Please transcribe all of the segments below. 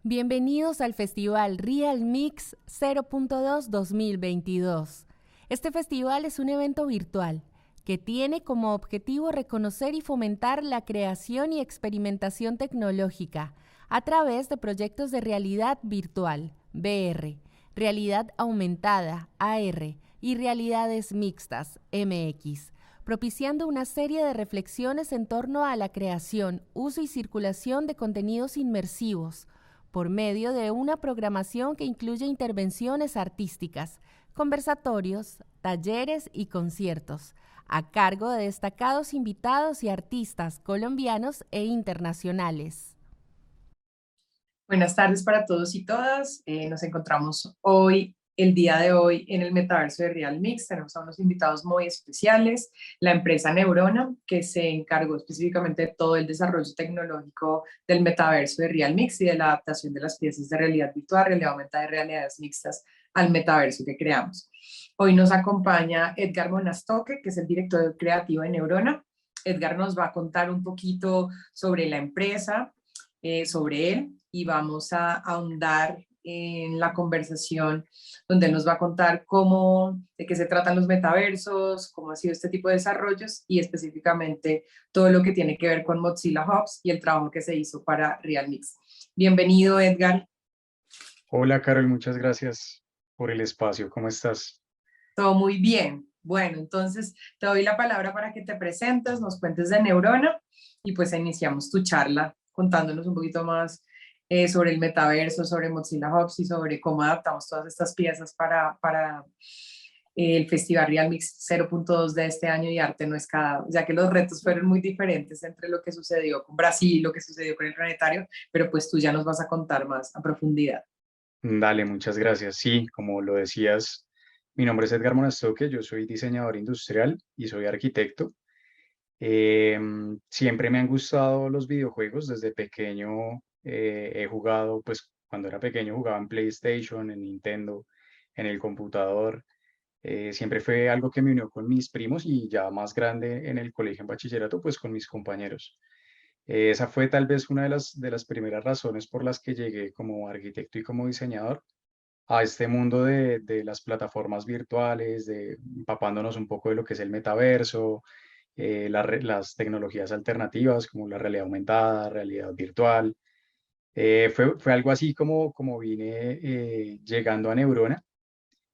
Bienvenidos al Festival Real Mix 0.2 2022. Este festival es un evento virtual que tiene como objetivo reconocer y fomentar la creación y experimentación tecnológica a través de proyectos de realidad virtual, VR, realidad aumentada, AR, y realidades mixtas, MX, propiciando una serie de reflexiones en torno a la creación, uso y circulación de contenidos inmersivos, por medio de una programación que incluye intervenciones artísticas, conversatorios, talleres y conciertos, a cargo de destacados invitados y artistas colombianos e internacionales. Buenas tardes para todos y todas. Nos encontramos hoy, el día de hoy, en el metaverso de Real Mix. Tenemos a unos invitados muy especiales, la empresa Neurona, que se encargó específicamente de todo el desarrollo tecnológico del metaverso de Real Mix y de la adaptación de las piezas de realidad virtual, realidad aumentada y realidades mixtas al metaverso que creamos. Hoy nos acompaña Edgar Monastoque, que es el director creativo de Neurona. Edgar nos va a contar un poquito sobre la empresa, sobre él, y vamos a ahondar en la conversación donde él nos va a contar de qué se tratan los metaversos, cómo ha sido este tipo de desarrollos y específicamente todo lo que tiene que ver con Mozilla Hubs y el trabajo que se hizo para Realmix. Bienvenido, Edgar. Hola, Carol, muchas gracias por el espacio. ¿Cómo estás? Todo muy bien. Bueno, entonces te doy la palabra para que te presentes, nos cuentes de Neurona y pues iniciamos tu charla contándonos un poquito más sobre el metaverso, sobre Mozilla Hubs y sobre cómo adaptamos todas estas piezas para el Festival Real Mix 0.2 de este año y Arte No es Cada, ya que los retos fueron muy diferentes entre lo que sucedió con Brasil y lo que sucedió con el Planetario, pero pues tú ya nos vas a contar más a profundidad. Dale, muchas gracias. Sí, como lo decías, mi nombre es Edgar Monastoque, yo soy diseñador industrial y soy arquitecto. Siempre me han gustado los videojuegos, desde pequeño he jugado, pues cuando era pequeño jugaba en PlayStation, en Nintendo, en el computador. Siempre fue algo que me unió con mis primos y ya más grande en el colegio, en bachillerato, pues con mis compañeros. Esa fue tal vez una de las primeras razones por las que llegué como arquitecto y como diseñador a este mundo de las plataformas virtuales, de empapándonos un poco de lo que es el metaverso, las tecnologías alternativas como la realidad aumentada, realidad virtual. Fue algo así como vine llegando a Neurona.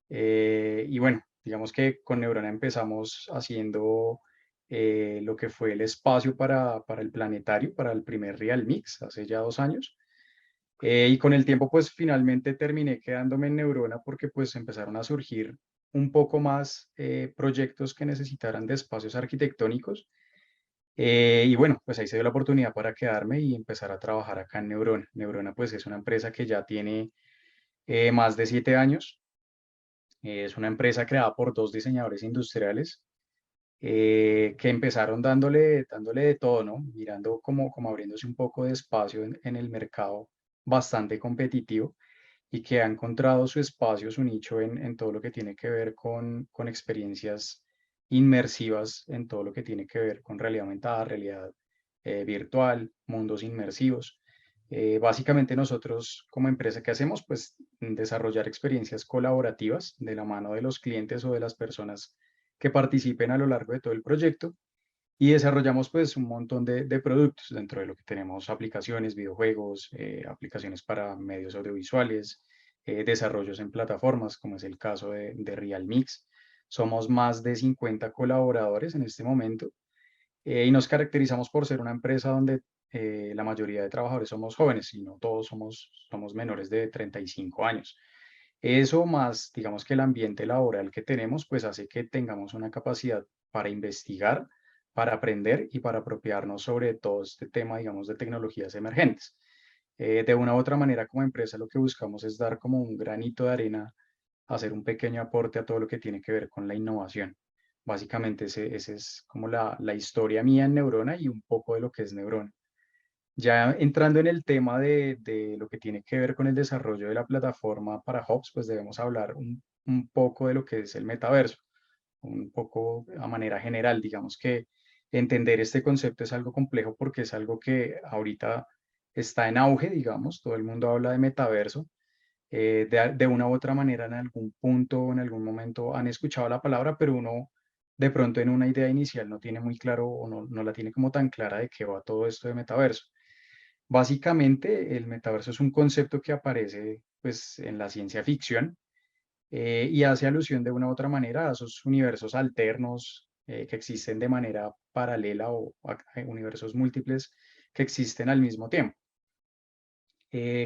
Y bueno, digamos que con Neurona empezamos haciendo lo que fue el espacio para el planetario, para el primer Real Mix, hace ya 2 años. Y con el tiempo, pues finalmente terminé quedándome en Neurona porque pues empezaron a surgir un poco más proyectos que necesitaran de espacios arquitectónicos. Y bueno, pues ahí se dio la oportunidad para quedarme y empezar a trabajar acá en Neurona. Neurona pues es una empresa que ya tiene más de 7 años. Es una empresa creada por dos diseñadores industriales que empezaron dándole de todo, ¿no? Mirando como abriéndose un poco de espacio en el mercado bastante competitivo y que ha encontrado su espacio, su nicho en todo lo que tiene que ver con experiencias inmersivas, en todo lo que tiene que ver con realidad aumentada, realidad virtual, mundos inmersivos. Básicamente nosotros como empresa, ¿qué hacemos? Pues desarrollar experiencias colaborativas de la mano de los clientes o de las personas que participen a lo largo de todo el proyecto y desarrollamos pues un montón de productos dentro de lo que tenemos aplicaciones, videojuegos, aplicaciones para medios audiovisuales, desarrollos en plataformas, como es el caso de Realmix. Somos más de 50 colaboradores en este momento y nos caracterizamos por ser una empresa donde la mayoría de trabajadores somos jóvenes y no todos somos menores de 35 años. Eso más, digamos que el ambiente laboral que tenemos, pues hace que tengamos una capacidad para investigar, para aprender y para apropiarnos sobre todo este tema, digamos, de tecnologías emergentes. De una u otra manera, como empresa, lo que buscamos es dar como un granito de arena, hacer un pequeño aporte a todo lo que tiene que ver con la innovación. Básicamente, ese es como la historia mía en Neurona y un poco de lo que es Neurona. Ya entrando en el tema de lo que tiene que ver con el desarrollo de la plataforma para Hubs, pues debemos hablar un poco de lo que es el metaverso, un poco a manera general. Digamos que entender este concepto es algo complejo porque es algo que ahorita está en auge, digamos, todo el mundo habla de metaverso. De una u otra manera, en algún punto, en algún momento han escuchado la palabra, pero uno de pronto en una idea inicial no tiene muy claro o no la tiene como tan clara de qué va todo esto de metaverso. Básicamente, el metaverso es un concepto que aparece pues, en la ciencia ficción y hace alusión de una u otra manera a esos universos alternos que existen de manera paralela o universos múltiples que existen al mismo tiempo.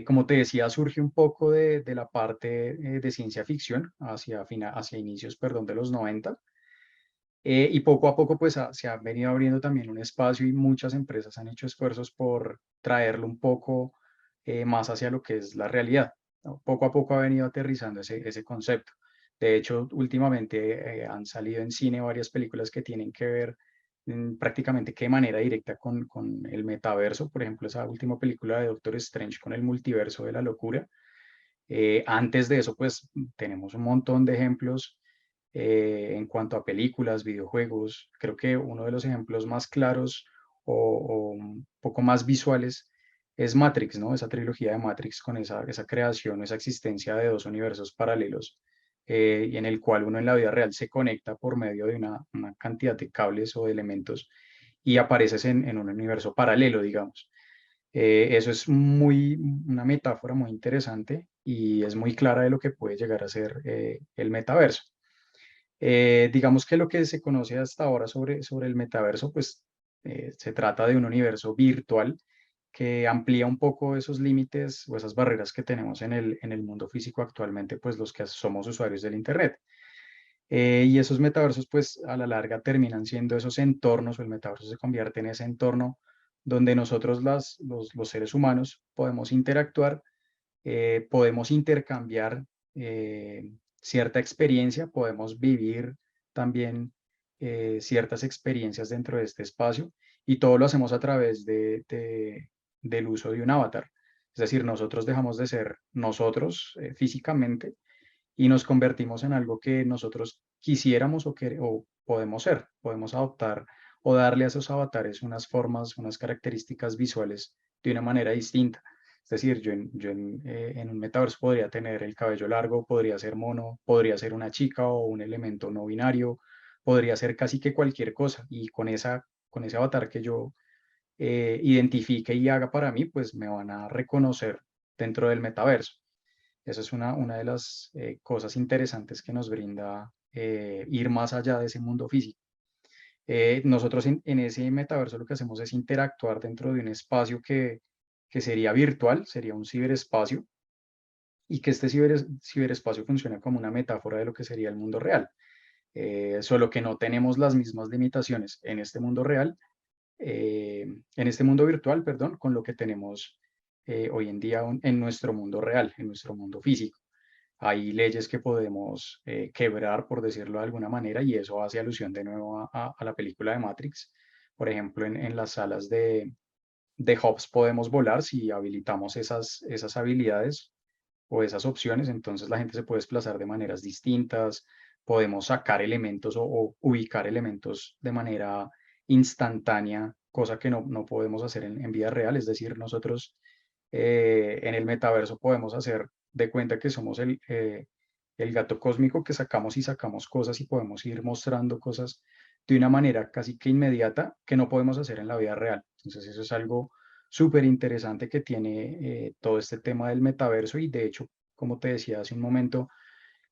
Como te decía, surge un poco de la parte de ciencia ficción hacia inicios, perdón, de los 90. Y poco a poco pues se ha venido abriendo también un espacio y muchas empresas han hecho esfuerzos por traerlo un poco más hacia lo que es la realidad, ¿no? Poco a poco ha venido aterrizando ese concepto. De hecho, últimamente han salido en cine varias películas que tienen que ver prácticamente de manera directa con el metaverso. Por ejemplo, esa última película de Doctor Strange con el multiverso de la locura. Antes de eso, pues tenemos un montón de ejemplos en cuanto a películas, videojuegos. Creo que uno de los ejemplos más claros o un poco más visuales es Matrix, ¿no? Esa trilogía de Matrix con esa creación, esa existencia de dos universos paralelos y en el cual uno en la vida real se conecta por medio de una cantidad de cables o de elementos y apareces en un universo paralelo, digamos. Eso es una metáfora muy interesante y es muy clara de lo que puede llegar a ser el metaverso. Digamos que lo que se conoce hasta ahora sobre el metaverso, pues se trata de un universo virtual que amplía un poco esos límites o esas barreras que tenemos en el mundo físico actualmente, pues los que somos usuarios del Internet. Y esos metaversos, pues a la larga terminan siendo esos entornos, o el metaverso se convierte en ese entorno donde nosotros los seres humanos podemos interactuar, podemos intercambiar cierta experiencia, podemos vivir también ciertas experiencias dentro de este espacio y todo lo hacemos a través del uso de un avatar. Es decir, nosotros dejamos de ser nosotros físicamente y nos convertimos en algo que nosotros quisiéramos o podemos ser, podemos adoptar o darle a esos avatares unas formas, unas características visuales de una manera distinta. Es decir, en un metaverso podría tener el cabello largo, podría ser mono, podría ser una chica o un elemento no binario, podría ser casi que cualquier cosa. Y con ese avatar que yo identifique y haga para mí, pues me van a reconocer dentro del metaverso. Esa es una de las cosas interesantes que nos brinda ir más allá de ese mundo físico. Nosotros en ese metaverso lo que hacemos es interactuar dentro de un espacio que sería virtual, sería un ciberespacio, y que este ciberespacio funciona como una metáfora de lo que sería el mundo real. Solo que no tenemos las mismas limitaciones en este mundo real, en este mundo virtual, perdón, con lo que tenemos hoy en día en nuestro mundo real, en nuestro mundo físico. Hay leyes que podemos quebrar, por decirlo de alguna manera, y eso hace alusión de nuevo a la película de Matrix. Por ejemplo, en las salas de Hobbs podemos volar si habilitamos esas habilidades o esas opciones, entonces la gente se puede desplazar de maneras distintas, podemos sacar elementos o ubicar elementos de manera instantánea, cosa que no podemos hacer en vida real, es decir, nosotros en el metaverso podemos hacer de cuenta que somos el gato cósmico que sacamos y sacamos cosas y podemos ir mostrando cosas de una manera casi que inmediata que no podemos hacer en la vida real. Entonces eso es algo súper interesante que tiene todo este tema del metaverso y de hecho, como te decía hace un momento,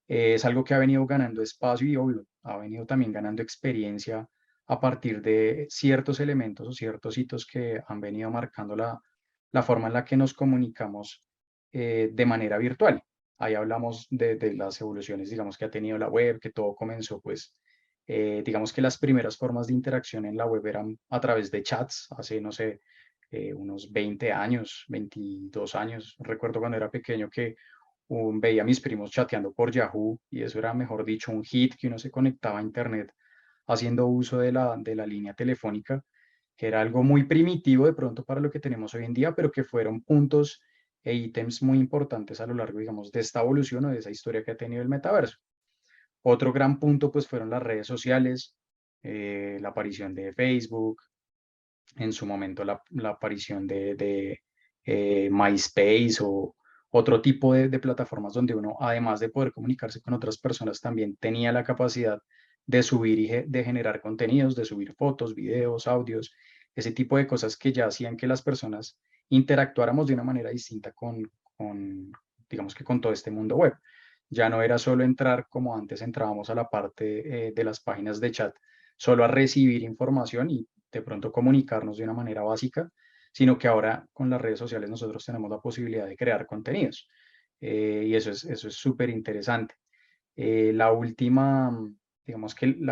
es algo que ha venido ganando espacio y obvio, ha venido también ganando experiencia a partir de ciertos elementos o ciertos hitos que han venido marcando la forma en la que nos comunicamos de manera virtual. Ahí hablamos de las evoluciones, digamos, que ha tenido la web, que todo comenzó, pues, digamos que las primeras formas de interacción en la web eran a través de chats, hace, no sé, unos 20 años, 22 años. Recuerdo cuando era pequeño que veía a mis primos chateando por Yahoo y eso era, mejor dicho, un hit que uno se conectaba a Internet haciendo uso de la línea telefónica, que era algo muy primitivo de pronto para lo que tenemos hoy en día, pero que fueron puntos e ítems muy importantes a lo largo, digamos, de esta evolución o de esa historia que ha tenido el metaverso. Otro gran punto, pues, fueron las redes sociales, la aparición de Facebook, en su momento la aparición de MySpace o otro tipo de plataformas donde uno, además de poder comunicarse con otras personas, también tenía la capacidad de subir y de generar contenidos, de subir fotos, videos, audios, ese tipo de cosas que ya hacían que las personas interactuáramos de una manera distinta digamos que con todo este mundo web. Ya no era solo entrar como antes entrábamos a la parte de las páginas de chat, solo a recibir información y de pronto comunicarnos de una manera básica, sino que ahora con las redes sociales nosotros tenemos la posibilidad de crear contenidos. Y eso es súper interesante. La última, digamos que el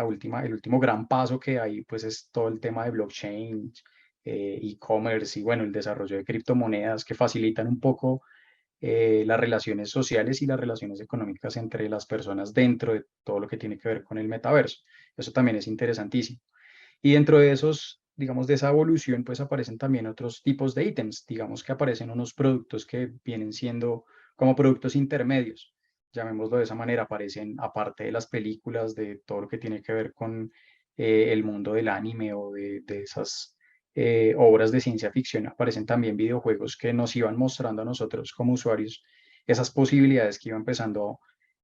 último gran paso que hay, pues es todo el tema de blockchain, e-commerce y bueno, el desarrollo de criptomonedas que facilitan un poco las relaciones sociales y las relaciones económicas entre las personas dentro de todo lo que tiene que ver con el metaverso. Eso también es interesantísimo. Y dentro de esos, digamos, de esa evolución, pues aparecen también otros tipos de ítems. Digamos que aparecen unos productos que vienen siendo como productos intermedios, llamémoslo de esa manera. Aparecen, aparte de las películas, de todo lo que tiene que ver con el mundo del anime o de esas obras de ciencia ficción, aparecen también videojuegos que nos iban mostrando a nosotros como usuarios esas posibilidades que iba empezando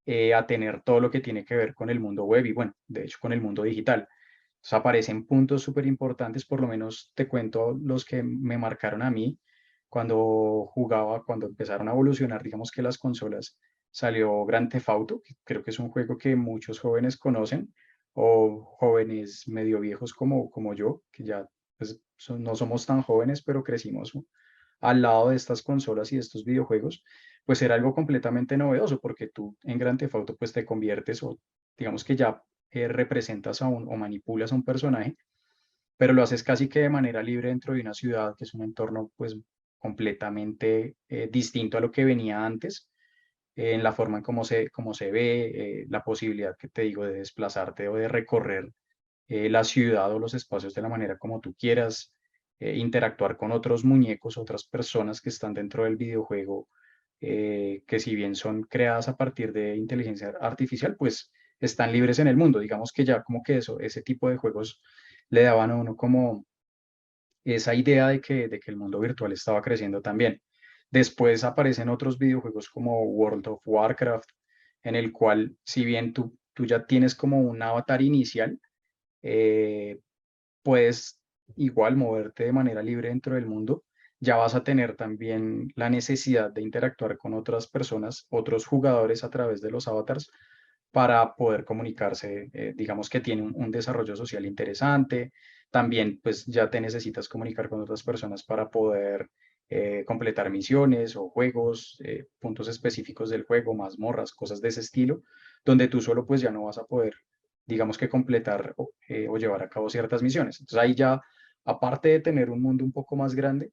a tener todo lo que tiene que ver con el mundo web y bueno, de hecho con el mundo digital. O sea, aparecen puntos súper importantes, por lo menos te cuento los que me marcaron a mí cuando jugaba, cuando empezaron a evolucionar, digamos que las consolas, salió Grand Theft Auto, que creo que es un juego que muchos jóvenes conocen, o jóvenes medio viejos como yo, que ya pues, no somos tan jóvenes, pero crecimos al lado de estas consolas y de estos videojuegos, pues era algo completamente novedoso, porque tú en Grand Theft Auto pues te conviertes o digamos que ya representas o manipulas a un personaje, pero lo haces casi que de manera libre dentro de una ciudad, que es un entorno pues completamente distinto a lo que venía antes, en la forma en cómo se ve, la posibilidad que te digo de desplazarte o de recorrer la ciudad o los espacios de la manera como tú quieras, interactuar con otros muñecos, otras personas que están dentro del videojuego, que si bien son creadas a partir de inteligencia artificial, pues están libres en el mundo. Digamos que ya como que eso, ese tipo de juegos le daban a uno como esa idea de que el mundo virtual estaba creciendo también. Después aparecen otros videojuegos como World of Warcraft, en el cual, si bien tú ya tienes como un avatar inicial, eh, puedes igual moverte de manera libre dentro del mundo, ya vas a tener también la necesidad de interactuar con otras personas, otros jugadores a través de los avatars para poder comunicarse. Digamos que tiene un desarrollo social interesante. También pues ya te necesitas comunicar con otras personas para poder completar misiones o juegos, puntos específicos del juego, mazmorras, cosas de ese estilo, donde tú solo pues ya no vas a poder, digamos que completar o llevar a cabo ciertas misiones. Entonces ahí ya, aparte de tener un mundo un poco más grande,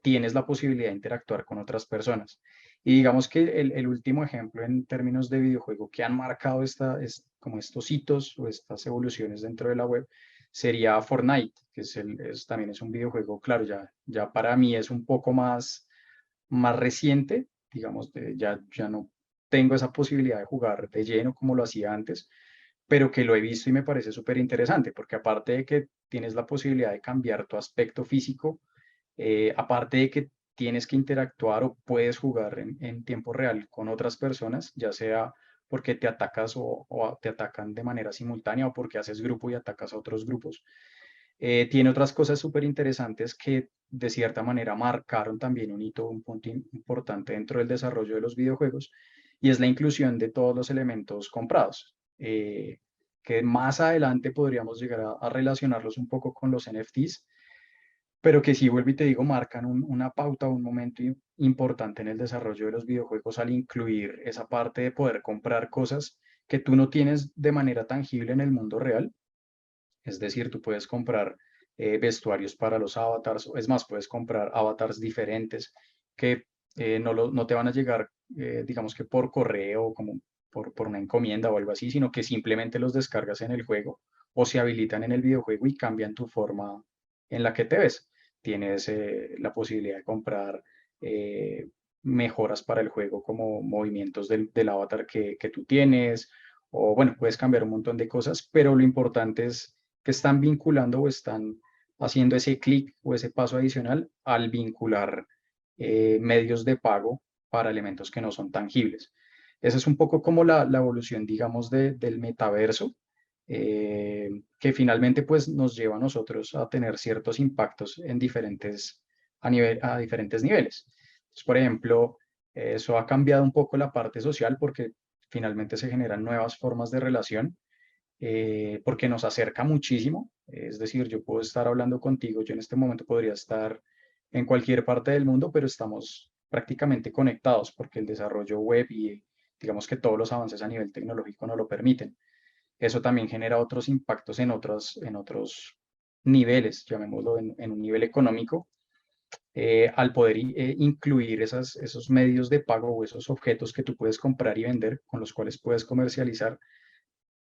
tienes la posibilidad de interactuar con otras personas. Y digamos que el último ejemplo en términos de videojuego que han marcado como estos hitos o estas evoluciones dentro de la web sería Fortnite, que también es un videojuego, claro, ya para mí es un poco más reciente, digamos, ya no tengo esa posibilidad de jugar de lleno como lo hacía antes, pero que lo he visto y me parece súper interesante, porque aparte de que tienes la posibilidad de cambiar tu aspecto físico, aparte de que tienes que interactuar o puedes jugar en tiempo real con otras personas, ya sea porque te atacas o te atacan de manera simultánea o porque haces grupo y atacas a otros grupos. Tiene otras cosas súper interesantes que de cierta manera marcaron también un hito, un punto importante dentro del desarrollo de los videojuegos, y es la inclusión de todos los elementos comprados, que más adelante podríamos llegar a relacionarlos un poco con los NFTs, pero que sí, vuelvo y te digo, marcan una pauta, un momento importante en el desarrollo de los videojuegos al incluir esa parte de poder comprar cosas que tú no tienes de manera tangible en el mundo real. Es decir, tú puedes comprar vestuarios para los avatars, o es más, puedes comprar avatars diferentes que no te van a llegar, digamos que por correo, como por una encomienda o algo así, sino que simplemente los descargas en el juego o se habilitan en el videojuego y cambian tu forma en la que te ves. Tienes la posibilidad de comprar eh, mejoras para el juego como movimientos del avatar que tú tienes, o bueno, puedes cambiar un montón de cosas, pero lo importante es que están vinculando o están haciendo ese clic o ese paso adicional al vincular medios de pago para elementos que no son tangibles. Esa es un poco como la evolución, digamos, del metaverso, que finalmente pues nos lleva a nosotros a tener ciertos impactos en a diferentes niveles. Entonces, por ejemplo, eso ha cambiado un poco la parte social porque finalmente se generan nuevas formas de relación, porque nos acerca muchísimo. Es decir, yo puedo estar hablando contigo, yo en este momento podría estar en cualquier parte del mundo, pero estamos prácticamente conectados porque el desarrollo web y digamos que todos los avances a nivel tecnológico nos lo permiten. Eso también genera otros impactos en otros niveles, llamémoslo en un nivel económico, al poder incluir esos medios de pago o esos objetos que tú puedes comprar y vender, con los cuales puedes comercializar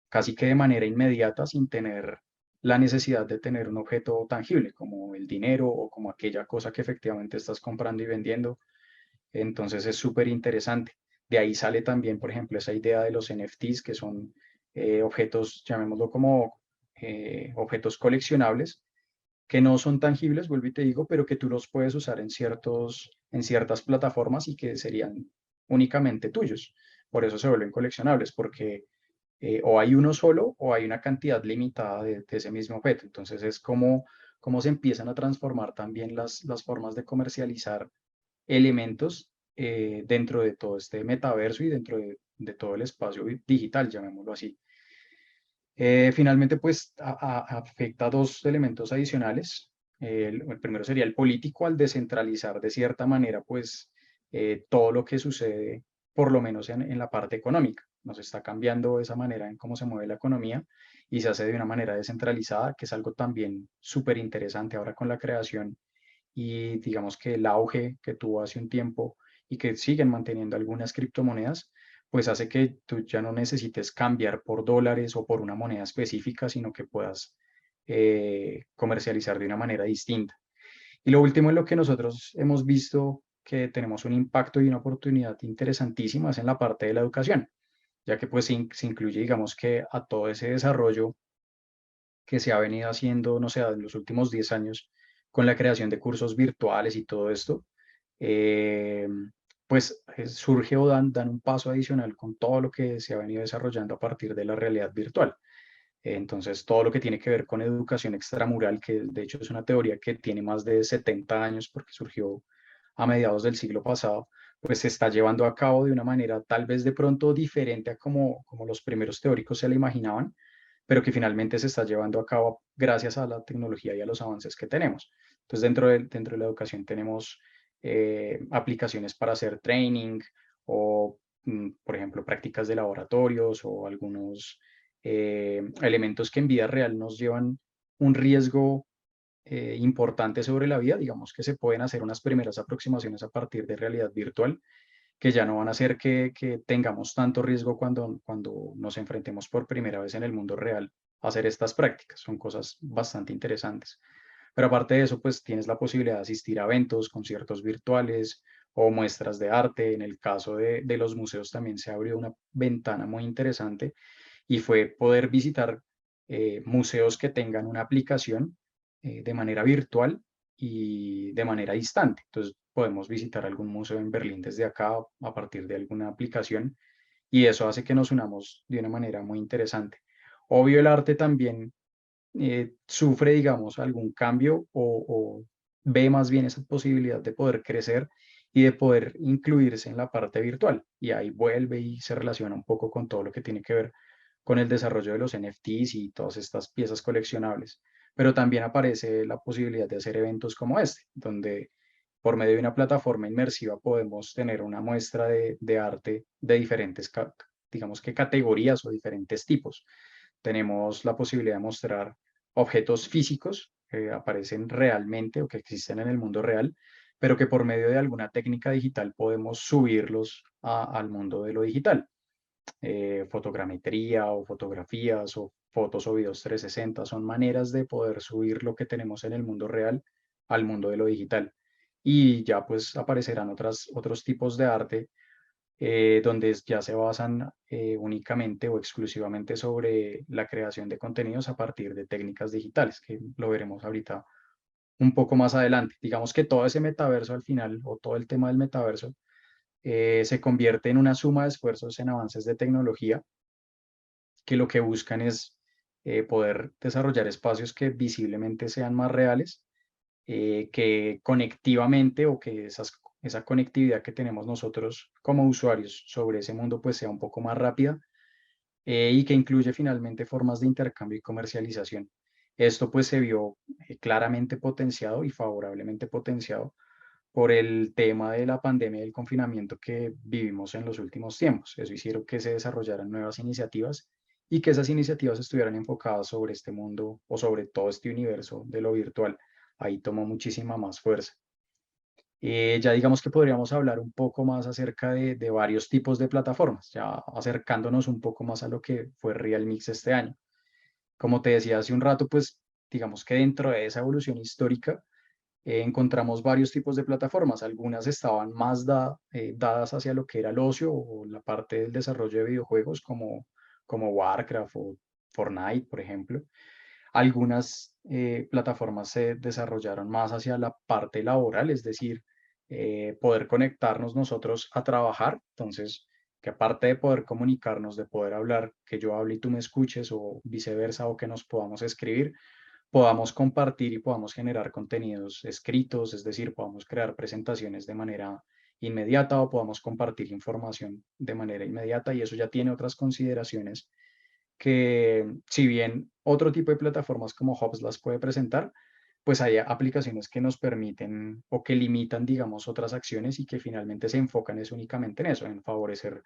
casi que de manera inmediata sin tener la necesidad de tener un objeto tangible como el dinero o como aquella cosa que efectivamente estás comprando y vendiendo. Entonces es súper interesante. De ahí sale también, por ejemplo, esa idea de los NFTs, que son objetos, llamémoslo como objetos coleccionables, que no son tangibles, vuelvo y te digo, pero que tú los puedes usar en ciertas plataformas y que serían únicamente tuyos. Por eso se vuelven coleccionables, porque o hay uno solo o hay una cantidad limitada de ese mismo objeto. Entonces es como se empiezan a transformar también las formas de comercializar elementos dentro de todo este metaverso y dentro de todo el espacio digital, llamémoslo así. Finalmente, pues afecta a dos elementos adicionales. El primero sería el político, al descentralizar de cierta manera, pues todo lo que sucede, por lo menos en la parte económica. Nos está cambiando esa manera en cómo se mueve la economía y se hace de una manera descentralizada, que es algo también súper interesante ahora con la creación y digamos que el auge que tuvo hace un tiempo y que siguen manteniendo algunas criptomonedas, pues hace que tú ya no necesites cambiar por dólares o por una moneda específica, sino que puedas comercializar de una manera distinta. Y lo último en lo que nosotros hemos visto que tenemos un impacto y una oportunidad interesantísima es en la parte de la educación, ya que pues se incluye, digamos que a todo ese desarrollo que se ha venido haciendo, no sé, en los últimos 10 años con la creación de cursos virtuales y todo esto, eh, pues surge o dan un paso adicional con todo lo que se ha venido desarrollando a partir de la realidad virtual. Entonces, todo lo que tiene que ver con educación extramural, que de hecho es una teoría que tiene más de 70 años porque surgió a mediados del siglo pasado, pues se está llevando a cabo de una manera tal vez de pronto diferente a como los primeros teóricos se la imaginaban, pero que finalmente se está llevando a cabo gracias a la tecnología y a los avances que tenemos. Entonces, dentro de la educación tenemos aplicaciones para hacer training o, por ejemplo, prácticas de laboratorios o algunos elementos que en vida real nos llevan un riesgo importante sobre la vida. Digamos que se pueden hacer unas primeras aproximaciones a partir de realidad virtual que ya no van a hacer que tengamos tanto riesgo cuando nos enfrentemos por primera vez en el mundo real a hacer estas prácticas. Son cosas bastante interesantes. Pero aparte de eso, pues tienes la posibilidad de asistir a eventos, conciertos virtuales o muestras de arte. En el caso de los museos también se abrió una ventana muy interesante y fue poder visitar museos que tengan una aplicación de manera virtual y de manera distante. Entonces, podemos visitar algún museo en Berlín desde acá a partir de alguna aplicación y eso hace que nos unamos de una manera muy interesante. Obvio, el arte también sufre, digamos, algún cambio o ve más bien esa posibilidad de poder crecer y de poder incluirse en la parte virtual. Y ahí vuelve y se relaciona un poco con todo lo que tiene que ver con el desarrollo de los NFTs y todas estas piezas coleccionables. Pero también aparece la posibilidad de hacer eventos como este, donde por medio de una plataforma inmersiva podemos tener una muestra de arte de diferentes, digamos que categorías o diferentes tipos. Tenemos la posibilidad de mostrar objetos físicos que aparecen realmente o que existen en el mundo real, pero que por medio de alguna técnica digital podemos subirlos al mundo de lo digital. Fotogrametría o fotografías o fotos o videos 360 son maneras de poder subir lo que tenemos en el mundo real al mundo de lo digital. Y ya pues aparecerán otros tipos de arte donde ya se basan únicamente o exclusivamente sobre la creación de contenidos a partir de técnicas digitales, que lo veremos ahorita un poco más adelante. Digamos que todo ese metaverso al final, o todo el tema del metaverso, se convierte en una suma de esfuerzos en avances de tecnología que lo que buscan es poder desarrollar espacios que visiblemente sean más reales, que conectivamente o que esa conectividad que tenemos nosotros como usuarios sobre ese mundo pues sea un poco más rápida, y que incluye finalmente formas de intercambio y comercialización. Esto pues se vio claramente potenciado y favorablemente potenciado por el tema de la pandemia y el confinamiento que vivimos en los últimos tiempos. Eso hicieron que se desarrollaran nuevas iniciativas y que esas iniciativas estuvieran enfocadas sobre este mundo o sobre todo este universo de lo virtual. Ahí tomó muchísima más fuerza. Ya digamos que podríamos hablar un poco más acerca de varios tipos de plataformas, ya acercándonos un poco más a lo que fue Realmix este año. Como te decía hace un rato, pues digamos que dentro de esa evolución histórica encontramos varios tipos de plataformas. Algunas estaban más dadas hacia lo que era el ocio o la parte del desarrollo de videojuegos como Warcraft o Fortnite, por ejemplo. Algunas plataformas se desarrollaron más hacia la parte laboral, es decir, poder conectarnos nosotros a trabajar. Entonces, que aparte de poder comunicarnos, de poder hablar, que yo hable y tú me escuches o viceversa, o que nos podamos escribir, podamos compartir y podamos generar contenidos escritos, es decir, podamos crear presentaciones de manera inmediata o podamos compartir información de manera inmediata, y eso ya tiene otras consideraciones que, si bien otro tipo de plataformas como Hubs las puede presentar, pues hay aplicaciones que nos permiten o que limitan, digamos, otras acciones y que finalmente se enfocan es únicamente en eso, en favorecer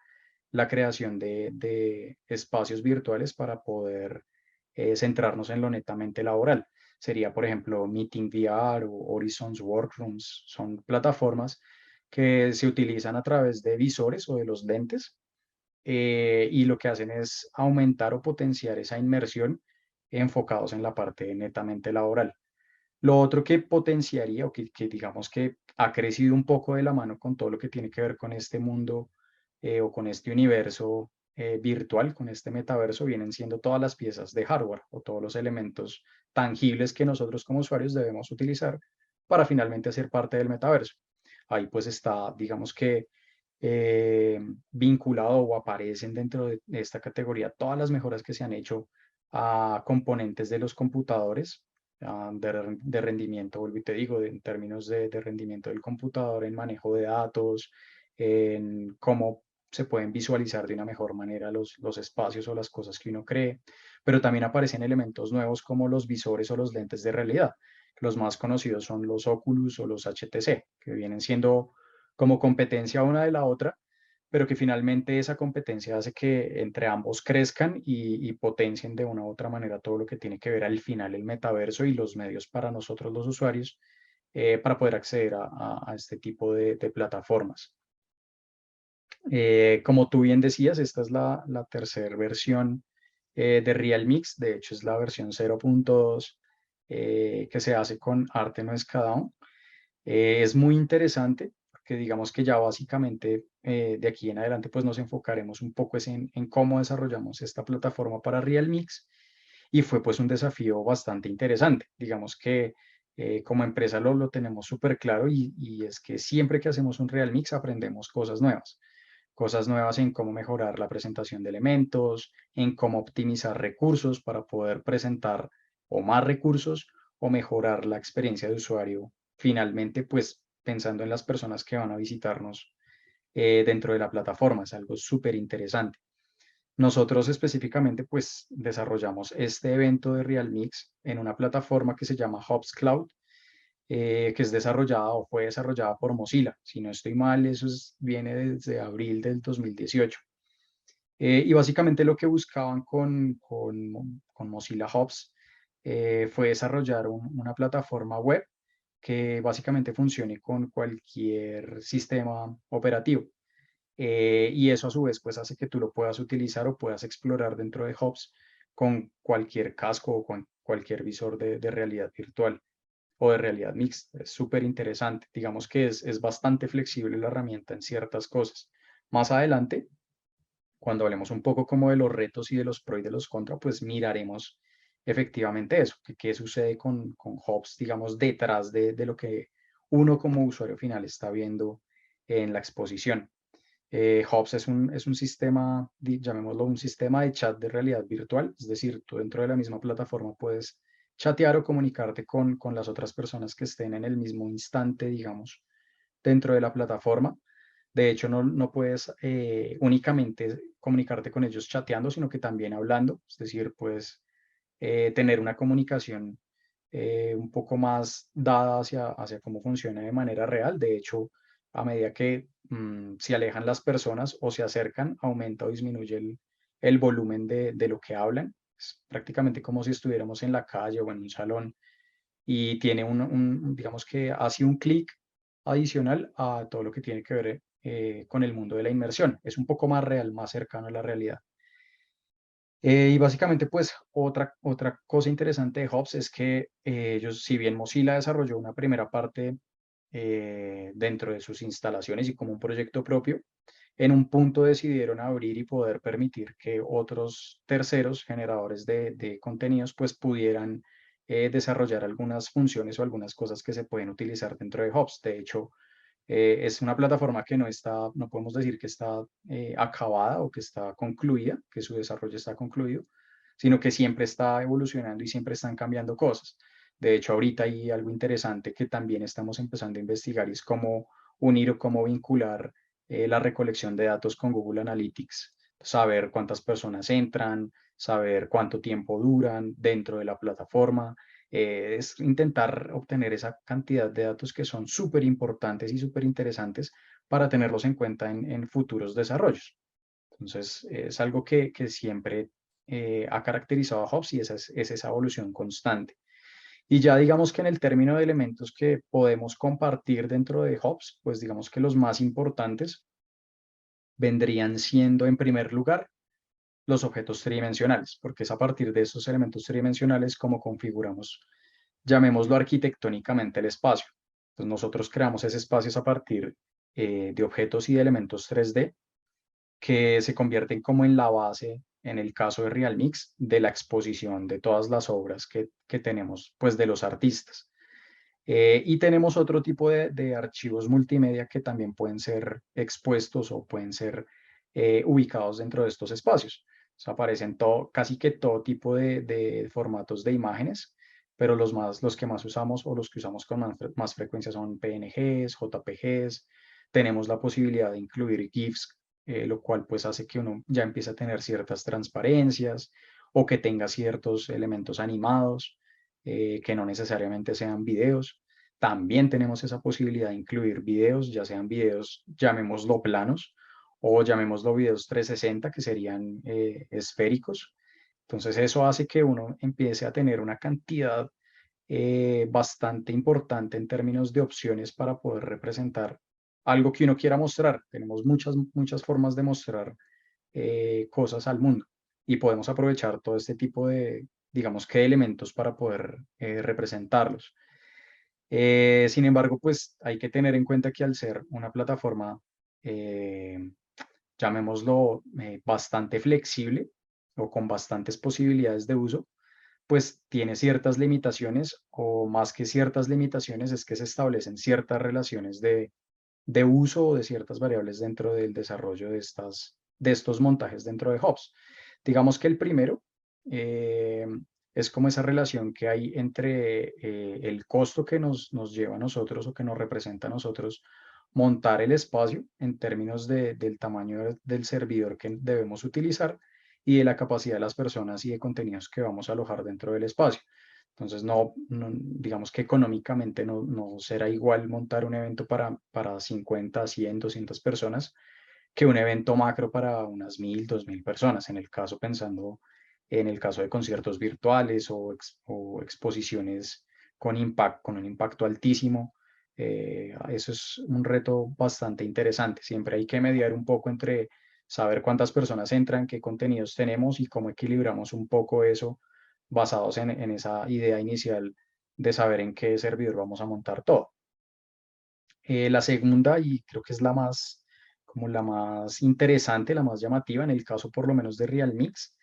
la creación de espacios virtuales para poder centrarnos en lo netamente laboral. Sería, por ejemplo, Meeting VR o Horizons Workrooms. Son plataformas que se utilizan a través de visores o de los lentes, y lo que hacen es aumentar o potenciar esa inmersión enfocados en la parte netamente laboral. Lo otro que potenciaría o que digamos que ha crecido un poco de la mano con todo lo que tiene que ver con este mundo, o con este universo virtual, con este metaverso, vienen siendo todas las piezas de hardware o todos los elementos tangibles que nosotros como usuarios debemos utilizar para finalmente ser parte del metaverso. Ahí pues está, digamos que eh, vinculado o aparecen dentro de esta categoría todas las mejoras que se han hecho a componentes de los computadores, de rendimiento, vuelvo y te digo, en términos de rendimiento del computador, en manejo de datos, en cómo se pueden visualizar de una mejor manera los espacios o las cosas que uno cree, pero también aparecen elementos nuevos como los visores o los lentes de realidad. Los más conocidos son los Oculus o los HTC, que vienen siendo como competencia una de la otra, pero que finalmente esa competencia hace que entre ambos crezcan y potencien de una u otra manera todo lo que tiene que ver al final el metaverso y los medios para nosotros los usuarios, para poder acceder a este tipo de plataformas. Como tú bien decías, esta es la tercera versión de Realmix. De hecho es la versión 0.2, que se hace con Arteno Escadao. Es muy interesante porque digamos que ya básicamente de aquí en adelante pues nos enfocaremos un poco es en cómo desarrollamos esta plataforma para Realmix, y fue pues un desafío bastante interesante. Digamos que como empresa lo tenemos súper claro, y es que siempre que hacemos un Realmix aprendemos cosas nuevas en cómo mejorar la presentación de elementos, en cómo optimizar recursos para poder presentar o más recursos o mejorar la experiencia de usuario. Finalmente, pues pensando en las personas que van a visitarnos dentro de la plataforma, es algo súper interesante. Nosotros específicamente, pues desarrollamos este evento de Realmix en una plataforma que se llama Hubs Cloud, que es desarrollada o fue desarrollada por Mozilla. Si no estoy mal, viene desde abril del 2018. Y básicamente lo que buscaban con Mozilla Hubs fue desarrollar una plataforma web que básicamente funcione con cualquier sistema operativo. Y eso a su vez pues hace que tú lo puedas utilizar o puedas explorar dentro de Hubs con cualquier casco o con cualquier visor de realidad virtual o de realidad mixta. Es súper interesante. Digamos que es bastante flexible la herramienta en ciertas cosas. Más adelante, cuando hablemos un poco como de los retos y de los pros y de los contras, pues miraremos efectivamente eso, que qué sucede con Hubs, digamos, detrás de lo que uno como usuario final está viendo en la exposición. Hubs es un sistema, llamémoslo un sistema de chat de realidad virtual, es decir, tú dentro de la misma plataforma puedes chatear o comunicarte con las otras personas que estén en el mismo instante, digamos, dentro de la plataforma. De hecho, no puedes únicamente comunicarte con ellos chateando, sino que también hablando, es decir, puedes tener una comunicación un poco más dada hacia cómo funciona de manera real. De hecho, a medida que se alejan las personas o se acercan, aumenta o disminuye el volumen de lo que hablan. Es prácticamente como si estuviéramos en la calle o en un salón y tiene digamos que hace un clic adicional a todo lo que tiene que ver con el mundo de la inmersión. Es un poco más real, más cercano a la realidad. Y básicamente, pues, otra cosa interesante de Hubs es que ellos, si bien Mozilla desarrolló una primera parte dentro de sus instalaciones y como un proyecto propio, en un punto decidieron abrir y poder permitir que otros terceros generadores de contenidos, pues, pudieran desarrollar algunas funciones o algunas cosas que se pueden utilizar dentro de Hubs. De hecho, es una plataforma que no podemos decir que está acabada o que está concluida, que su desarrollo está concluido, sino que siempre está evolucionando y siempre están cambiando cosas. De hecho, ahorita hay algo interesante que también estamos empezando a investigar y es cómo unir o cómo vincular la recolección de datos con Google Analytics, saber cuántas personas entran, saber cuánto tiempo duran dentro de la plataforma, es intentar obtener esa cantidad de datos que son súper importantes y súper interesantes para tenerlos en cuenta en futuros desarrollos. Entonces, es algo que siempre ha caracterizado a Hubs y es esa evolución constante. Y ya digamos que en el término de elementos que podemos compartir dentro de Hubs, pues digamos que los más importantes vendrían siendo en primer lugar los objetos tridimensionales, porque es a partir de esos elementos tridimensionales como configuramos, llamémoslo arquitectónicamente, el espacio. Entonces nosotros creamos ese espacio a partir de objetos y de elementos 3D que se convierten como en la base, en el caso de Realmix, de la exposición de todas las obras que tenemos, pues de los artistas. Y tenemos otro tipo de archivos multimedia que también pueden ser expuestos o pueden ser ubicados dentro de estos espacios. O sea, aparecen casi que todo tipo de formatos de imágenes, pero los que más usamos o los que usamos con más frecuencia son PNGs, JPGs. Tenemos la posibilidad de incluir GIFs, lo cual pues hace que uno ya empiece a tener ciertas transparencias o que tenga ciertos elementos animados que no necesariamente sean videos. También tenemos esa posibilidad de incluir videos, ya sean videos, llamémoslo planos, o llamémoslo videos 360, que serían esféricos. Entonces eso hace que uno empiece a tener una cantidad bastante importante en términos de opciones para poder representar algo que uno quiera mostrar. Tenemos muchas formas de mostrar cosas al mundo y podemos aprovechar todo este tipo de, digamos que elementos para poder representarlos. Sin embargo, pues hay que tener en cuenta que al ser una plataforma, eh, llamémoslo, bastante flexible o con bastantes posibilidades de uso, pues tiene ciertas limitaciones o más que ciertas limitaciones es que se establecen ciertas relaciones de uso o de ciertas variables dentro del desarrollo de estos montajes dentro de Hubs. Digamos que el primero eh, es como esa relación que hay entre el costo que nos lleva a nosotros o que nos representa a nosotros montar el espacio en términos del tamaño del servidor que debemos utilizar y de la capacidad de las personas y de contenidos que vamos a alojar dentro del espacio. Entonces, digamos que económicamente no será igual montar un evento para 50, 100, 200 personas que un evento macro para unas 1000, 2000 personas, en el caso pensando en el caso de conciertos virtuales o exposiciones con un impacto altísimo. Eso es un reto bastante interesante. Siempre hay que mediar un poco entre saber cuántas personas entran, qué contenidos tenemos y cómo equilibramos un poco eso basados en esa idea inicial de saber en qué servidor vamos a montar todo. La segunda, y creo que es como la más interesante, la más llamativa, en el caso por lo menos de Realmix,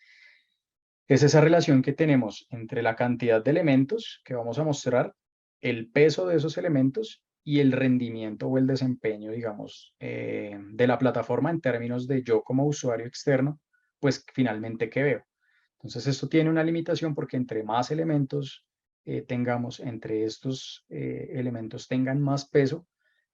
Es esa relación que tenemos entre la cantidad de elementos que vamos a mostrar, el peso de esos elementos y el rendimiento o el desempeño, digamos, de la plataforma en términos de yo como usuario externo, pues finalmente qué veo. Entonces esto tiene una limitación porque entre más elementos tengamos, entre estos elementos tengan más peso,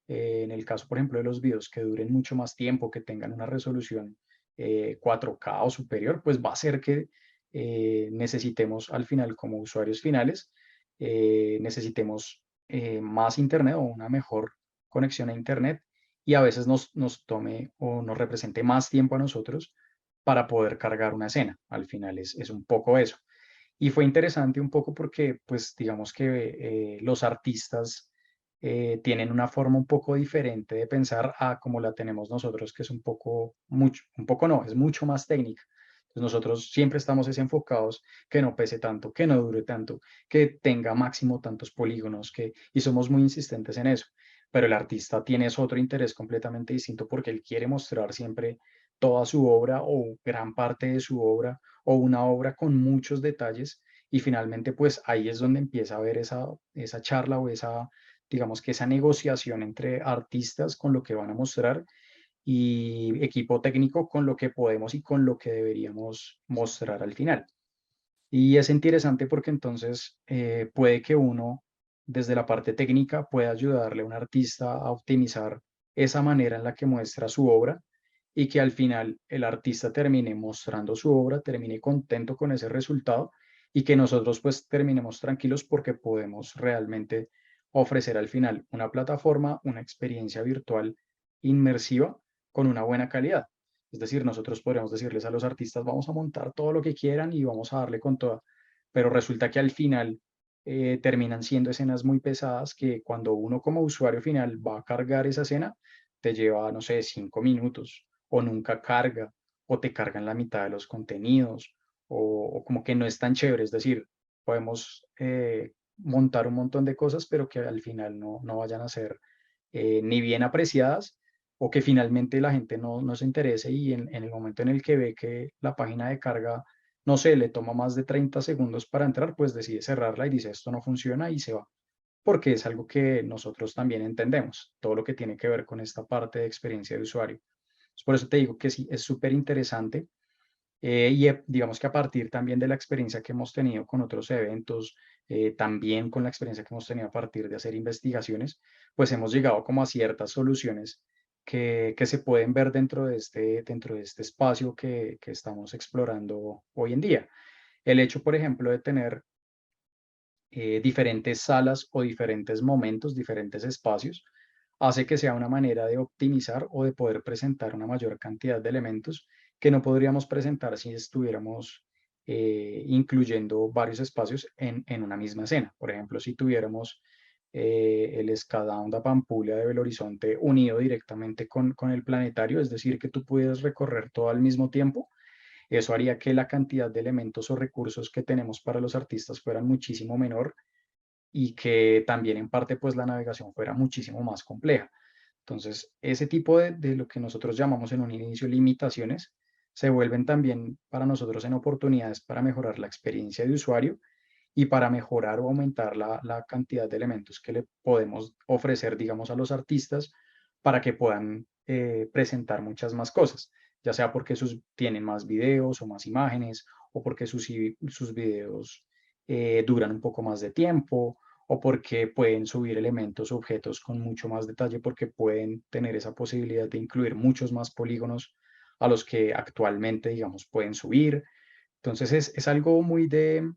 en el caso, por ejemplo, de los videos que duren mucho más tiempo, que tengan una resolución 4K o superior, pues va a ser que necesitemos al final como usuarios finales, necesitemos más internet o una mejor conexión a internet y a veces nos tome o nos represente más tiempo a nosotros para poder cargar una escena. Al final es un poco eso. Y fue interesante un poco porque, pues, digamos que los artistas tienen una forma un poco diferente de pensar a como la tenemos nosotros, que es un poco no, es mucho más técnica. Entonces nosotros siempre estamos enfocados que no pese tanto, que no dure tanto, que tenga máximo tantos polígonos, y somos muy insistentes en eso. Pero el artista tiene otro interés completamente distinto porque él quiere mostrar siempre toda su obra o gran parte de su obra o una obra con muchos detalles y finalmente pues ahí es donde empieza a haber esa charla o digamos que esa negociación entre artistas con lo que van a mostrar y equipo técnico con lo que podemos y con lo que deberíamos mostrar al final. Y es interesante porque entonces puede que uno desde la parte técnica pueda ayudarle a un artista a optimizar esa manera en la que muestra su obra y que al final el artista termine mostrando su obra, termine contento con ese resultado y que nosotros pues terminemos tranquilos porque podemos realmente ofrecer al final una plataforma, una experiencia virtual inmersiva con una buena calidad. Es decir, nosotros podríamos decirles a los artistas, vamos a montar todo lo que quieran y vamos a darle con toda, pero resulta que al final terminan siendo escenas muy pesadas que cuando uno como usuario final va a cargar esa escena, te lleva, no sé, 5 minutos o nunca carga o te cargan la mitad de los contenidos o como que no es tan chévere. Es decir, podemos montar un montón de cosas, pero que al final no vayan a ser ni bien apreciadas o que finalmente la gente no se interese y en el momento en el que ve que la página de carga, no sé, le toma más de 30 segundos para entrar, pues decide cerrarla y dice esto no funciona y se va, porque es algo que nosotros también entendemos, todo lo que tiene que ver con esta parte de experiencia de usuario. Por eso te digo que sí, es súper interesante digamos que a partir también de la experiencia que hemos tenido con otros eventos, también con la experiencia que hemos tenido a partir de hacer investigaciones, pues hemos llegado como a ciertas soluciones que se pueden ver dentro de este espacio que estamos explorando hoy en día. El hecho, por ejemplo, de tener diferentes salas o diferentes momentos, diferentes espacios, hace que sea una manera de optimizar o de poder presentar una mayor cantidad de elementos que no podríamos presentar si estuviéramos incluyendo varios espacios en una misma escena. Por ejemplo, si tuviéramos el Escadón da Pampulha de Belo Horizonte unido directamente con el planetario, es decir, que tú pudieras recorrer todo al mismo tiempo, eso haría que la cantidad de elementos o recursos que tenemos para los artistas fueran muchísimo menor y que también en parte pues la navegación fuera muchísimo más compleja. Entonces, ese tipo de lo que nosotros llamamos en un inicio limitaciones se vuelven también para nosotros en oportunidades para mejorar la experiencia de usuario y para mejorar o aumentar la cantidad de elementos que le podemos ofrecer, digamos, a los artistas para que puedan presentar muchas más cosas, ya sea porque tienen más videos o más imágenes, o porque sus videos duran un poco más de tiempo, o porque pueden subir elementos o objetos con mucho más detalle, porque pueden tener esa posibilidad de incluir muchos más polígonos a los que actualmente, digamos, pueden subir. Entonces es algo muy de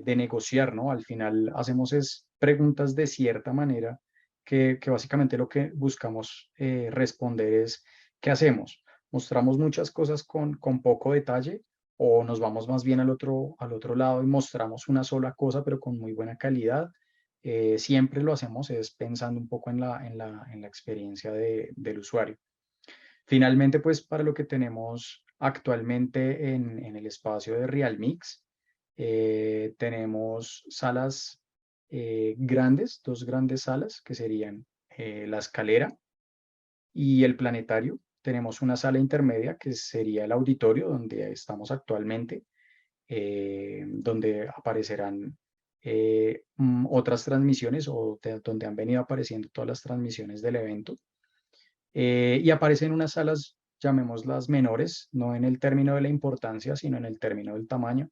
negociar, ¿no? Al final hacemos preguntas de cierta manera que básicamente lo que buscamos responder es, ¿qué hacemos? ¿Mostramos muchas cosas con poco detalle o nos vamos más bien al otro lado y mostramos una sola cosa pero con muy buena calidad? Siempre lo hacemos es pensando un poco en la experiencia del usuario. Finalmente, pues para lo que tenemos actualmente en el espacio de RealMix, tenemos salas grandes, dos grandes salas que serían la escalera y el planetario. Tenemos una sala intermedia que sería el auditorio donde estamos actualmente donde aparecerán otras transmisiones o donde han venido apareciendo todas las transmisiones del evento. Y aparecen unas salas, llamémoslas menores, no en el término de la importancia, sino en el término del tamaño,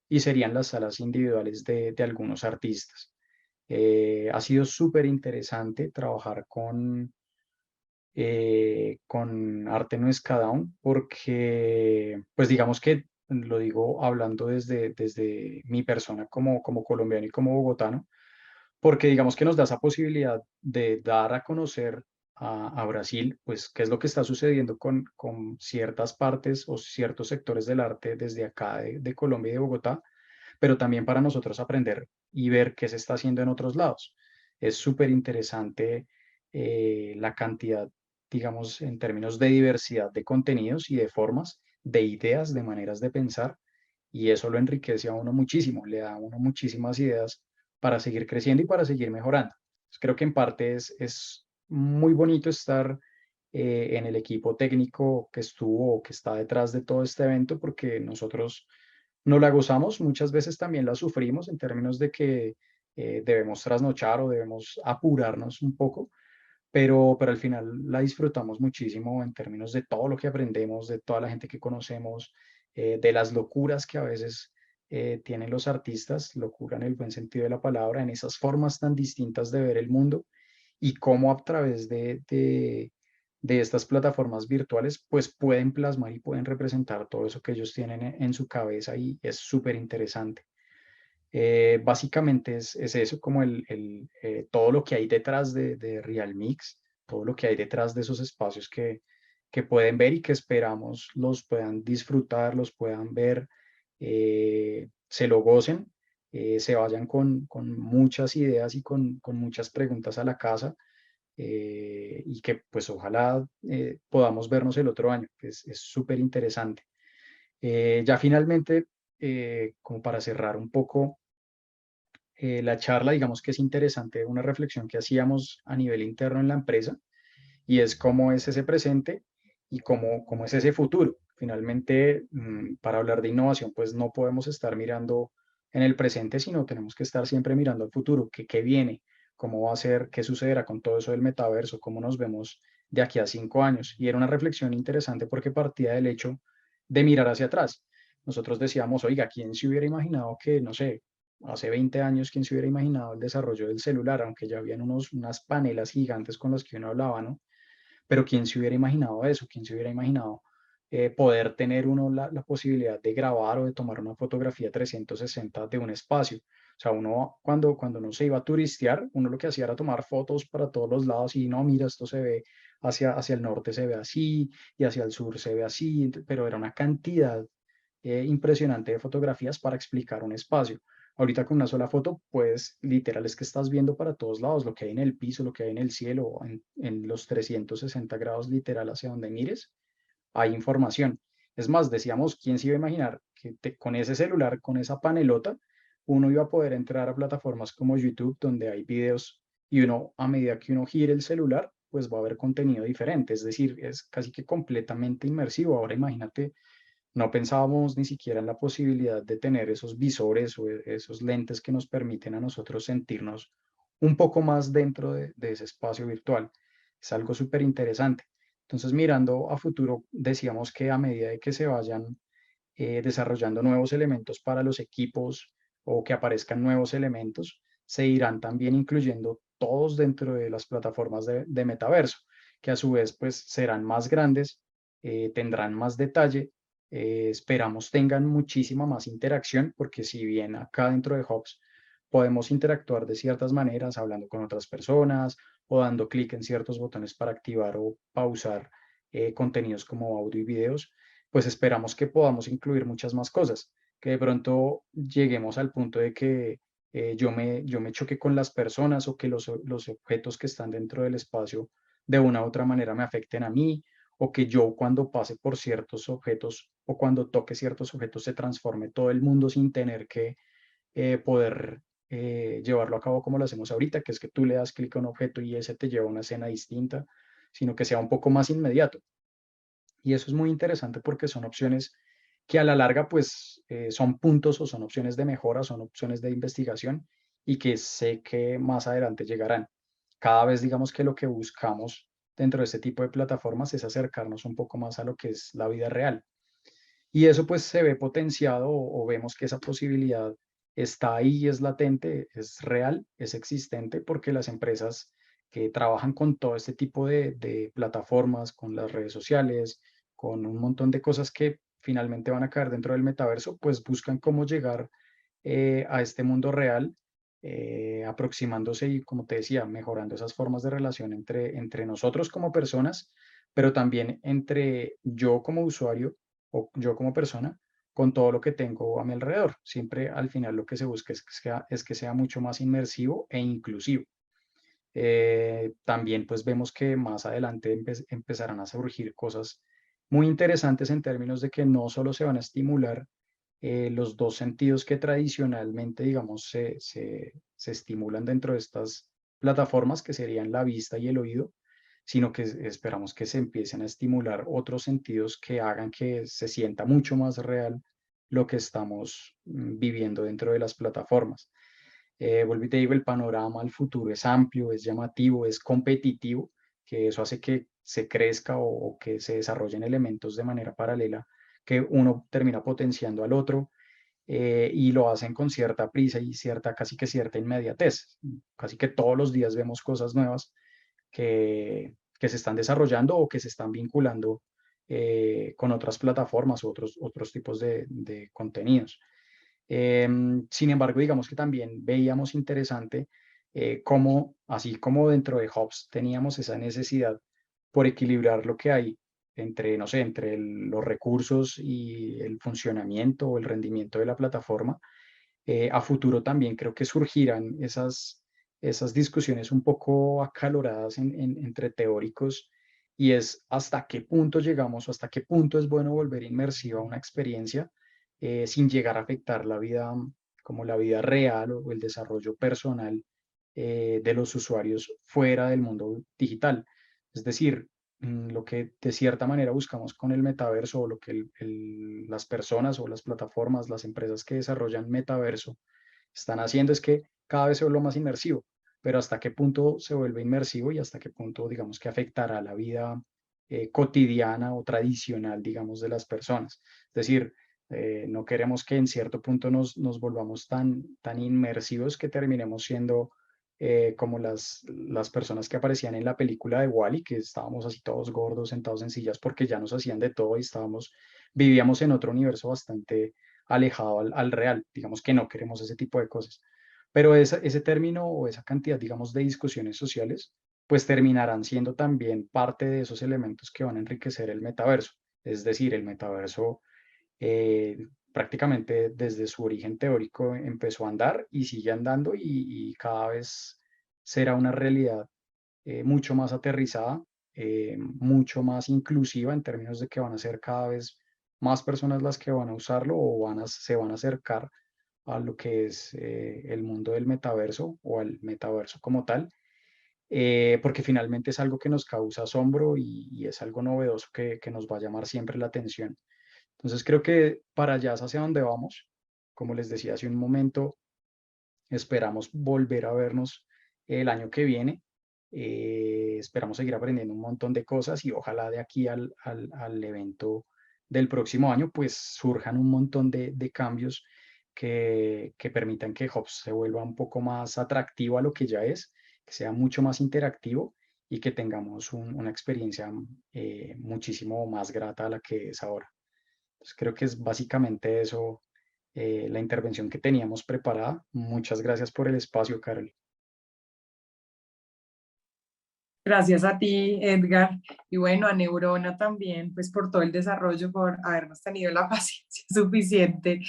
y serían las salas individuales de algunos artistas. Ha sido súper interesante trabajar con Arte No Escadón porque, pues digamos que lo digo hablando desde mi persona como colombiano y como bogotano, porque digamos que nos da esa posibilidad de dar a conocer a Brasil, pues qué es lo que está sucediendo con ciertas partes o ciertos sectores del arte desde acá de Colombia y de Bogotá, pero también para nosotros aprender y ver qué se está haciendo en otros lados. Es súper interesante la cantidad, digamos, en términos de diversidad de contenidos y de formas, de ideas, de maneras de pensar, y eso lo enriquece a uno muchísimo, le da a uno muchísimas ideas para seguir creciendo y para seguir mejorando. Pues creo que en parte es muy bonito estar en el equipo técnico que estuvo o que está detrás de todo este evento, porque nosotros no la gozamos, muchas veces también la sufrimos en términos de que debemos trasnochar o debemos apurarnos un poco, pero al final la disfrutamos muchísimo en términos de todo lo que aprendemos, de toda la gente que conocemos, de las locuras que a veces tienen los artistas, locura en el buen sentido de la palabra, en esas formas tan distintas de ver el mundo y cómo a través de estas plataformas virtuales pues pueden plasmar y pueden representar todo eso que ellos tienen en su cabeza y es súper interesante. Básicamente es eso, como todo lo que hay detrás de Real Mix, todo lo que hay detrás de esos espacios que pueden ver y que esperamos los puedan disfrutar, los puedan ver, se lo gocen, se vayan con muchas ideas y con muchas preguntas a la casa, y que pues ojalá podamos vernos el otro año, que es súper interesante. Ya finalmente, como para cerrar un poco la charla, digamos que es interesante una reflexión que hacíamos a nivel interno en la empresa y es cómo es ese presente y cómo es ese futuro. Finalmente, para hablar de innovación, pues no podemos estar mirando en el presente, sino tenemos que estar siempre mirando al futuro, qué viene, cómo va a ser, qué sucederá con todo eso del metaverso, cómo nos vemos de aquí a 5 años. Y era una reflexión interesante porque partía del hecho de mirar hacia atrás. Nosotros decíamos, oiga, ¿quién se hubiera imaginado que, no sé, hace 20 años, quién se hubiera imaginado el desarrollo del celular, aunque ya habían unas panelas gigantes con las que uno hablaba, ¿no? Pero ¿quién se hubiera imaginado eso? ¿Quién se hubiera imaginado poder tener uno la posibilidad de grabar o de tomar una fotografía 360 de un espacio? O sea, uno cuando no se iba a turistear, uno lo que hacía era tomar fotos para todos los lados y no, mira, esto se ve hacia el norte se ve así y hacia el sur se ve así, pero era una cantidad impresionante de fotografías para explicar un espacio. Ahorita con una sola foto, pues literal es que estás viendo para todos lados lo que hay en el piso, lo que hay en el cielo, en los 360 grados literal hacia donde mires, hay información. Es más, decíamos, ¿quién se iba a imaginar que con ese celular, con esa panelota, uno iba a poder entrar a plataformas como YouTube, donde hay videos y uno, a medida que uno gire el celular, pues va a haber contenido diferente. Es decir, es casi que completamente inmersivo. Ahora imagínate, no pensábamos ni siquiera en la posibilidad de tener esos visores o esos lentes que nos permiten a nosotros sentirnos un poco más dentro de ese espacio virtual. Es algo súper interesante. Entonces, mirando a futuro, decíamos que a medida de que se vayan desarrollando nuevos elementos para los equipos o que aparezcan nuevos elementos, se irán también incluyendo todos dentro de las plataformas de metaverso, que a su vez pues serán más grandes, tendrán más detalle, esperamos tengan muchísima más interacción, porque si bien acá dentro de Hubs podemos interactuar de ciertas maneras, hablando con otras personas o dando clic en ciertos botones para activar o pausar contenidos como audio y videos, pues esperamos que podamos incluir muchas más cosas, que de pronto lleguemos al punto de que yo me choque con las personas o que los objetos que están dentro del espacio de una u otra manera me afecten a mí, o que yo cuando pase por ciertos objetos o cuando toque ciertos objetos se transforme todo el mundo sin tener que poder llevarlo a cabo como lo hacemos ahorita, que es que tú le das clic a un objeto y ese te lleva a una escena distinta, sino que sea un poco más inmediato. Y eso es muy interesante porque son opciones que a la larga pues son puntos o son opciones de mejora, son opciones de investigación y que sé que más adelante llegarán. Cada vez digamos que lo que buscamos dentro de este tipo de plataformas es acercarnos un poco más a lo que es la vida real. Y eso pues se ve potenciado o vemos que esa posibilidad está ahí, es latente, es real, es existente, porque las empresas que trabajan con todo este tipo de plataformas, con las redes sociales, con un montón de cosas que finalmente van a caer dentro del metaverso, pues buscan cómo llegar a este mundo real, aproximándose y, como te decía, mejorando esas formas de relación entre nosotros como personas, pero también entre yo como usuario o yo como persona con todo lo que tengo a mi alrededor. Siempre al final lo que se busca es que sea mucho más inmersivo e inclusivo. También pues vemos que más adelante empezarán a surgir cosas muy interesantes en términos de que no solo se van a estimular los dos sentidos que tradicionalmente, digamos, se estimulan dentro de estas plataformas, que serían la vista y el oído, sino que esperamos que se empiecen a estimular otros sentidos que hagan que se sienta mucho más real lo que estamos viviendo dentro de las plataformas. Vuelvo y te digo, el panorama al futuro es amplio, es llamativo, es competitivo, que eso hace que se crezca o que se desarrollen elementos de manera paralela, que uno termina potenciando al otro, y lo hacen con cierta prisa y casi que cierta inmediatez. Casi que todos los días vemos cosas nuevas que se están desarrollando o que se están vinculando con otras plataformas u otros tipos de contenidos. Sin embargo, digamos que también veíamos interesante cómo, así como dentro de Hubs teníamos esa necesidad por equilibrar lo que hay entre, no sé, entre los recursos y el funcionamiento o el rendimiento de la plataforma, a futuro también creo que surgirán esas discusiones un poco acaloradas entre teóricos, y es hasta qué punto llegamos o hasta qué punto es bueno volver inmersiva a una experiencia sin llegar a afectar la vida, como la vida real o el desarrollo personal de los usuarios fuera del mundo digital. Es decir, lo que de cierta manera buscamos con el metaverso, o lo que las personas o las plataformas, las empresas que desarrollan metaverso están haciendo, es que cada vez se vuelve más inmersivo, pero hasta qué punto se vuelve inmersivo y hasta qué punto, digamos, que afectará la vida cotidiana o tradicional, digamos, de las personas. Es decir, no queremos que en cierto punto nos volvamos tan inmersivos que terminemos siendo como las personas que aparecían en la película de Wall-E, que estábamos así todos gordos, sentados en sillas, porque ya nos hacían de todo y vivíamos en otro universo bastante alejado al real. Digamos que no queremos ese tipo de cosas. Pero ese término o esa cantidad, digamos, de discusiones sociales, pues terminarán siendo también parte de esos elementos que van a enriquecer el metaverso. Es decir, el metaverso prácticamente desde su origen teórico empezó a andar y sigue andando, y cada vez será una realidad mucho más aterrizada, mucho más inclusiva en términos de que van a ser cada vez más personas las que van a usarlo o se van a acercar a lo que es el mundo del metaverso o al metaverso como tal, porque finalmente es algo que nos causa asombro y es algo novedoso que nos va a llamar siempre la atención. Entonces creo que para allá es hacia donde vamos. Como les decía hace un momento, esperamos volver a vernos el año que viene. Esperamos seguir aprendiendo un montón de cosas y ojalá de aquí al evento del próximo año pues surjan un montón de cambios que permitan que Hubs se vuelva un poco más atractivo a lo que ya es, que sea mucho más interactivo y que tengamos una experiencia muchísimo más grata a la que es ahora. Pues creo que es básicamente eso, la intervención que teníamos preparada. Muchas gracias por el espacio, Carol. Gracias a ti, Edgar, y bueno, a Neurona también, pues por todo el desarrollo, por habernos tenido la paciencia suficiente,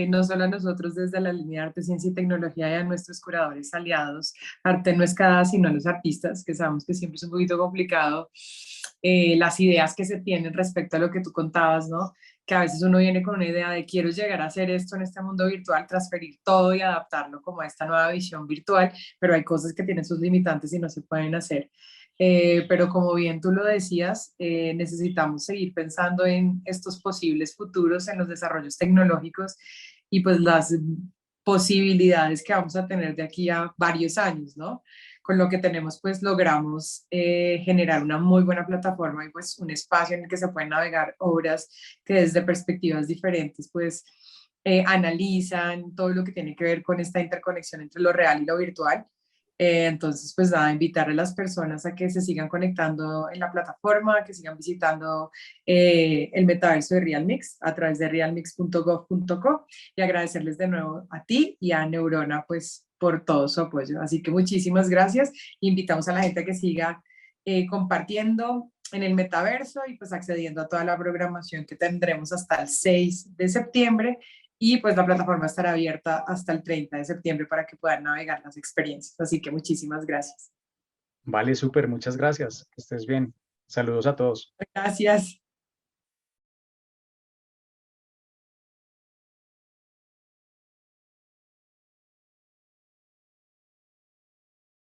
no solo a nosotros desde la línea de arte, ciencia y tecnología y a nuestros curadores aliados. Arte no es cada, sino a los artistas, que sabemos que siempre es un poquito complicado las ideas que se tienen respecto a lo que tú contabas, ¿no? Que a veces uno viene con una idea de quiero llegar a hacer esto en este mundo virtual, transferir todo y adaptarlo como a esta nueva visión virtual, pero hay cosas que tienen sus limitantes y no se pueden hacer. pero como bien tú lo decías, necesitamos seguir pensando en estos posibles futuros, en los desarrollos tecnológicos y pues las posibilidades que vamos a tener de aquí a varios años, ¿no? Con lo que tenemos, pues logramos generar una muy buena plataforma y pues un espacio en el que se pueden navegar obras que desde perspectivas diferentes, pues analizan todo lo que tiene que ver con esta interconexión entre lo real y lo virtual. Entonces, pues nada, invitar a las personas a que se sigan conectando en la plataforma, que sigan visitando el metaverso de RealMix a través de realmix.gov.co y agradecerles de nuevo a ti y a Neurona pues por todo su apoyo. Así que muchísimas gracias. Invitamos a la gente a que siga compartiendo en el metaverso y pues accediendo a toda la programación que tendremos hasta el 6 de septiembre y pues la plataforma estará abierta hasta el 30 de septiembre para que puedan navegar las experiencias. Así que muchísimas gracias. Vale, súper, muchas gracias. Que estés bien. Saludos a todos. Gracias.